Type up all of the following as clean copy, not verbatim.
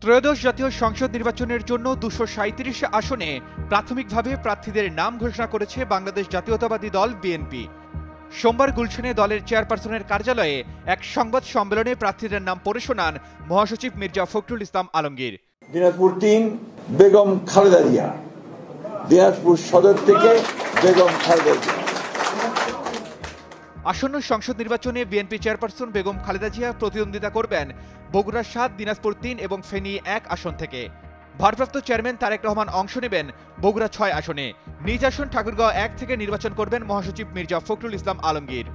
ত্রয়োদশ জাতীয় সংসদ নির্বাচনের জন্য ২৩৭ আসনে প্রাথমিকভাবে প্রার্থীদের নাম ঘোষণা করেছে বাংলাদেশ জাতীয়তাবাদী দল বিএনপি। সোমবার গুলশানে দলের চেয়ারপারসনের কার্যালয়ে এক সংবাদ সম্মেলনে প্রার্থীদের নাম পড়ে শোনান মহাসচিব মির্জা ফখরুল ইসলাম আলমগীর। দিনাজপুর ৩ বেগম খালেদা জিয়া, দিনাজপুর সদর থেকে বেগম খালেদা জিয়া। আসন্ন সংসদ নির্বাচনে বিএনপি চেয়ারপারসন বেগম খালেদা জিয়া প্রতিদ্বন্দ্বিতা করবেন বগুড়া ৭, দিনাজপুর ৩ এবং ফেনী ১ আসন থেকে। ভারপ্রাপ্ত চেয়ারম্যান তারেক রহমান অংশ নেবেন বগুড়া ৬ আসনে। নিজ আসন ঠাকুরগাঁও ১ থেকে নির্বাচন করবেন মহাসচিব মির্জা ফখরুল ইসলাম আলমগীর।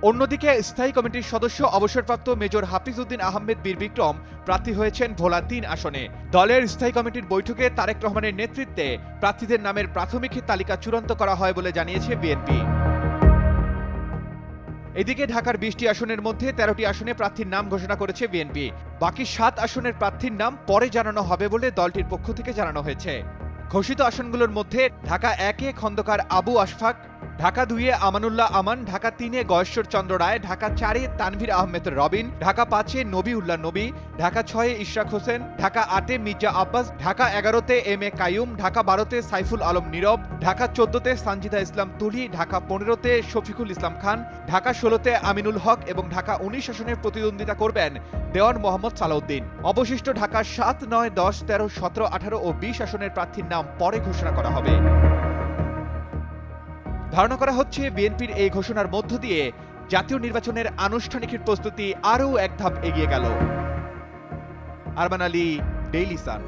অন্যদিকে স্থায়ী কমিটির সদস্য অবসরপ্রাপ্ত মেজর হাফিজ উদ্দিন আহমেদ বীর বিক্রম প্রার্থী হয়েছেন ভোলা ৩ আসনে। দলের স্থায়ী কমিটির বৈঠকে তারেক রহমানের নেতৃত্বে প্রার্থীদের নামের প্রাথমিক তালিকা চূড়ান্ত করা হয় বলে জানিয়েছে বিএনপি। এদিকে ঢাকার ২০টি আসনের মধ্যে ১৩টি আসনে প্রার্থীর নাম ঘোষণা করেছে বিএনপি। বাকি ৭ আসনের প্রার্থীর নাম পরে জানানো হবে বলে দলটির পক্ষ থেকে জানানো হয়েছে। ঘোষিত আসনগুলোর মধ্যে ঢাকা ১-এ খন্দকার আবু আশফাক, ঢাকা ২-এ আমানুল্লাহ আমান, ঢাকা ৩-এ গয়েশ্বর চন্দ্র রায়, ঢাকা ৪-এ তানভীর আহমেদ রবিন, ঢাকা ৫-এ নবীউল্লাহ নবী, ঢাকা ৬-এ ইশরাক হোসেন, ঢাকা ৮-এ মির্জা আব্বাস, ঢাকা ১১-তে এম এ কাইয়ুম, ঢাকা ১২-তে সাইফুল আলম নীরব, ঢাকা ১৪-তে সানজিদা ইসলাম তুলি, ঢাকা ১৫-তে শফিকুল ইসলাম খান, ঢাকা ১৬-তে আমিনুল হক এবং ঢাকা ১৯ আসনে প্রতিদ্বন্দ্বিতা করবেন দেওয়ান মোহাম্মদ সালাউদ্দিন। অবশিষ্ট ঢাকা ৭, ৯, ১০, ১৩, ১৭, ১৮ ও ২০ আসনের প্রার্থীর নাম পরে ঘোষণা করা হবে। ধারণা করা হচ্ছে বিএনপির এই ঘোষণার মধ্য দিয়ে জাতীয় নির্বাচনের আনুষ্ঠানিক প্রস্তুতি আরও এক ধাপ এগিয়ে গেল। Arman Ali, Daily Sun.